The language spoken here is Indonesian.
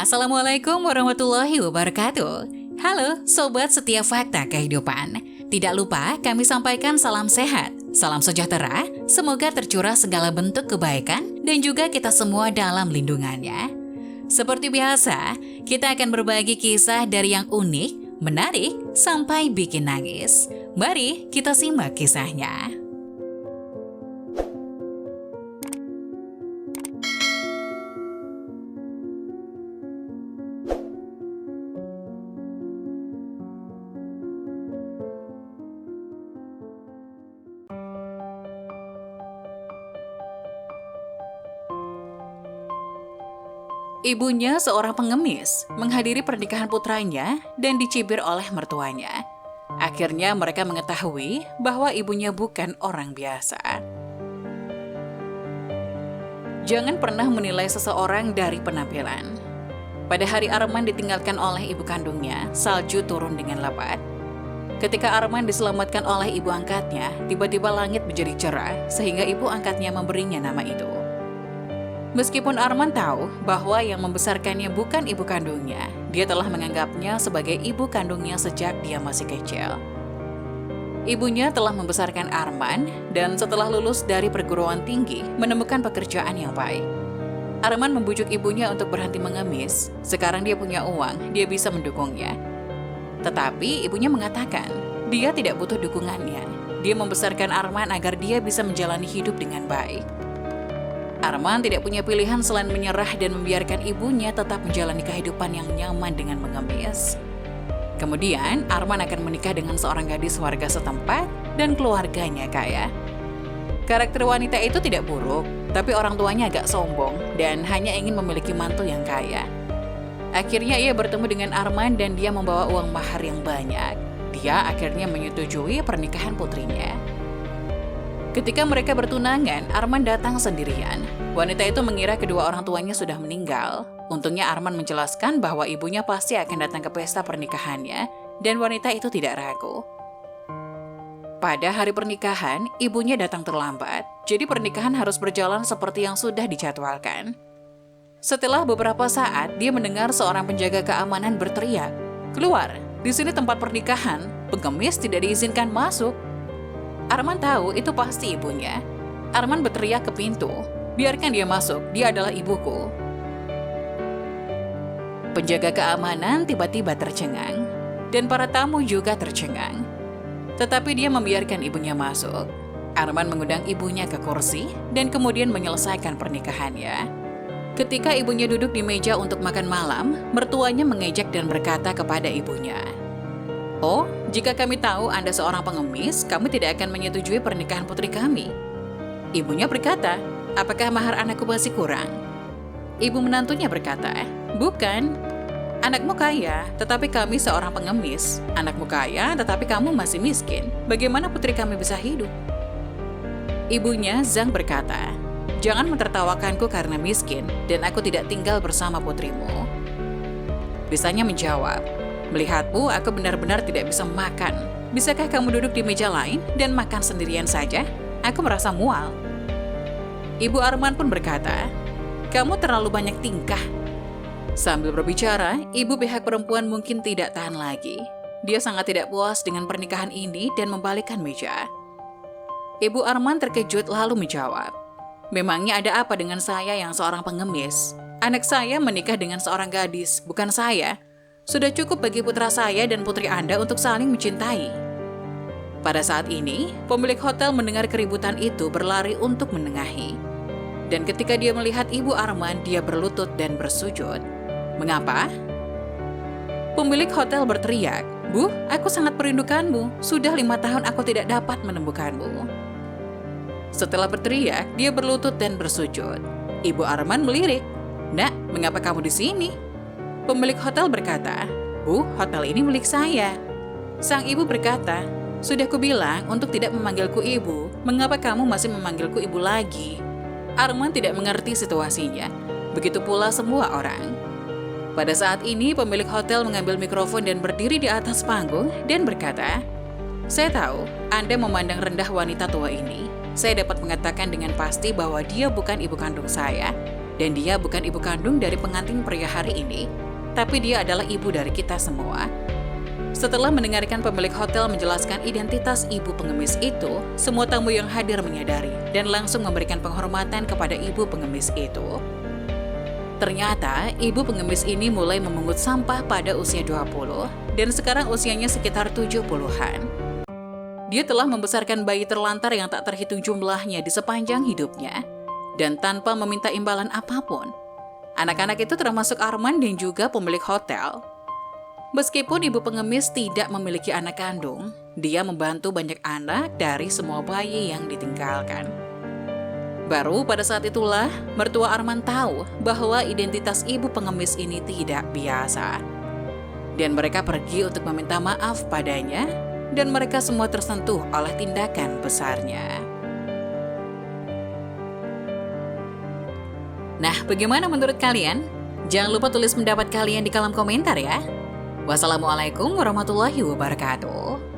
Assalamualaikum warahmatullahi wabarakatuh. Halo Sobat Setiap Fakta Kehidupan. Tidak lupa kami sampaikan salam sehat, salam sejahtera, semoga tercurah segala bentuk kebaikan dan juga kita semua dalam lindungannya. Seperti biasa, kita akan berbagi kisah dari yang unik, menarik, sampai bikin nangis. Mari kita simak kisahnya. Ibunya seorang pengemis, menghadiri pernikahan putranya dan dicibir oleh mertuanya. Akhirnya mereka mengetahui bahwa ibunya bukan orang biasa. Jangan pernah menilai seseorang dari penampilan. Pada hari Arman ditinggalkan oleh ibu kandungnya, salju turun dengan lebat. Ketika Arman diselamatkan oleh ibu angkatnya, tiba-tiba langit menjadi cerah sehingga ibu angkatnya memberinya nama itu. Meskipun Arman tahu bahwa yang membesarkannya bukan ibu kandungnya, dia telah menganggapnya sebagai ibu kandungnya sejak dia masih kecil. Ibunya telah membesarkan Arman dan setelah lulus dari perguruan tinggi, menemukan pekerjaan yang baik. Arman membujuk ibunya untuk berhenti mengemis. Sekarang dia punya uang, dia bisa mendukungnya. Tetapi ibunya mengatakan, dia tidak butuh dukungannya. Dia membesarkan Arman agar dia bisa menjalani hidup dengan baik. Arman tidak punya pilihan selain menyerah dan membiarkan ibunya tetap menjalani kehidupan yang nyaman dengan mengemis. Kemudian, Arman akan menikah dengan seorang gadis warga setempat dan keluarganya kaya. Karakter wanita itu tidak buruk, tapi orang tuanya agak sombong dan hanya ingin memiliki mantu yang kaya. Akhirnya ia bertemu dengan Arman dan dia membawa uang mahar yang banyak. Dia akhirnya menyetujui pernikahan putrinya. Ketika mereka bertunangan, Arman datang sendirian. Wanita itu mengira kedua orang tuanya sudah meninggal. Untungnya Arman menjelaskan bahwa ibunya pasti akan datang ke pesta pernikahannya, dan wanita itu tidak ragu. Pada hari pernikahan, ibunya datang terlambat, jadi pernikahan harus berjalan seperti yang sudah dijadwalkan. Setelah beberapa saat, dia mendengar seorang penjaga keamanan berteriak, "Keluar, di sini tempat pernikahan, pengemis tidak diizinkan masuk." Arman tahu itu pasti ibunya. Arman berteriak ke pintu, "Biarkan dia masuk, dia adalah ibuku." Penjaga keamanan tiba-tiba tercengang, dan para tamu juga tercengang. Tetapi dia membiarkan ibunya masuk. Arman mengundang ibunya ke kursi, dan kemudian menyelesaikan pernikahannya. Ketika ibunya duduk di meja untuk makan malam, mertuanya mengejek dan berkata kepada ibunya, "Oh, jika kami tahu Anda seorang pengemis, kami tidak akan menyetujui pernikahan putri kami." Ibunya berkata, "Apakah mahar anakku masih kurang?" Ibu menantunya berkata, "Bukan. Anakmu kaya, tetapi kami seorang pengemis. Anakmu kaya, tetapi kamu masih miskin. Bagaimana putri kami bisa hidup?" Ibunya, Zhang, berkata, "Jangan mentertawakanku karena miskin, dan aku tidak tinggal bersama putrimu." Bisanya menjawab, "Melihatmu, aku benar-benar tidak bisa makan. Bisakah kamu duduk di meja lain dan makan sendirian saja? Aku merasa mual." Ibu Arman pun berkata, "Kamu terlalu banyak tingkah." Sambil berbicara, ibu pihak perempuan mungkin tidak tahan lagi. Dia sangat tidak puas dengan pernikahan ini dan membalikkan meja. Ibu Arman terkejut lalu menjawab, "Memangnya ada apa dengan saya yang seorang pengemis? Anak saya menikah dengan seorang gadis, bukan saya. Sudah cukup bagi putra saya dan putri Anda untuk saling mencintai." Pada saat ini, pemilik hotel mendengar keributan itu berlari untuk menengahi. Dan ketika dia melihat ibu Arman, dia berlutut dan bersujud. "Mengapa?" Pemilik hotel berteriak, "Bu, aku sangat merindukanmu. Sudah 5 tahun aku tidak dapat menemukanmu." Setelah berteriak, dia berlutut dan bersujud. Ibu Arman melirik, "Nak, mengapa kamu di sini?" Pemilik hotel berkata, "Bu, hotel ini milik saya." Sang ibu berkata, "Sudah kubilang untuk tidak memanggilku ibu, mengapa kamu masih memanggilku ibu lagi?" Arman tidak mengerti situasinya, begitu pula semua orang. Pada saat ini, pemilik hotel mengambil mikrofon dan berdiri di atas panggung dan berkata, "Saya tahu Anda memandang rendah wanita tua ini. Saya dapat mengatakan dengan pasti bahwa dia bukan ibu kandung saya, Dan dia bukan ibu kandung dari pengantin pria hari ini, tapi dia adalah ibu dari kita semua. Setelah mendengarkan pemilik hotel menjelaskan identitas ibu pengemis itu, semua tamu yang hadir menyadari dan langsung memberikan penghormatan kepada ibu pengemis itu. Ternyata, ibu pengemis ini mulai memungut sampah pada usia 20 dan sekarang usianya sekitar 70-an. Dia telah membesarkan bayi terlantar yang tak terhitung jumlahnya di sepanjang hidupnya, dan tanpa meminta imbalan apapun. Anak-anak itu termasuk Arman dan juga pemilik hotel. Meskipun ibu pengemis tidak memiliki anak kandung, dia membantu banyak anak dari semua bayi yang ditinggalkan. Baru pada saat itulah, mertua Arman tahu bahwa identitas ibu pengemis ini tidak biasa. Dan mereka pergi untuk meminta maaf padanya, dan mereka semua tersentuh oleh tindakan besarnya. Nah, bagaimana menurut kalian? Jangan lupa tulis pendapat kalian di kolom komentar ya. Wassalamualaikum warahmatullahi wabarakatuh.